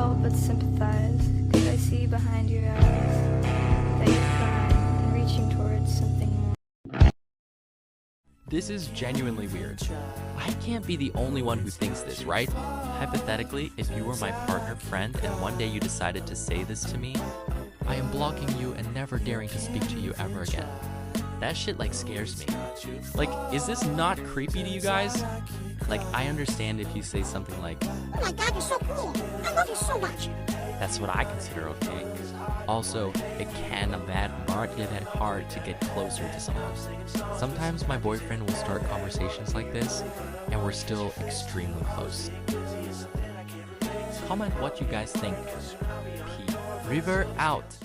all but sympathize, 'cause I see behind your eyes that you're crying and reaching towards something more. This is genuinely weird. I can't be the only one who thinks this, right? Hypothetically, if you were my partner, friend, and one day you decided to say this to me, I am blocking you and never daring to speak to you ever again. That shit like scares me. Like, is this not creepy to you guys? Like, I understand if you say something like, "Oh my God, you're so cool. I love you so much." that's what I consider okay. Also, it can vara that hard to get closer to someone. Sometimes my boyfriend will start conversations like this, and we're still extremely close. Comment what you guys think. P. River out.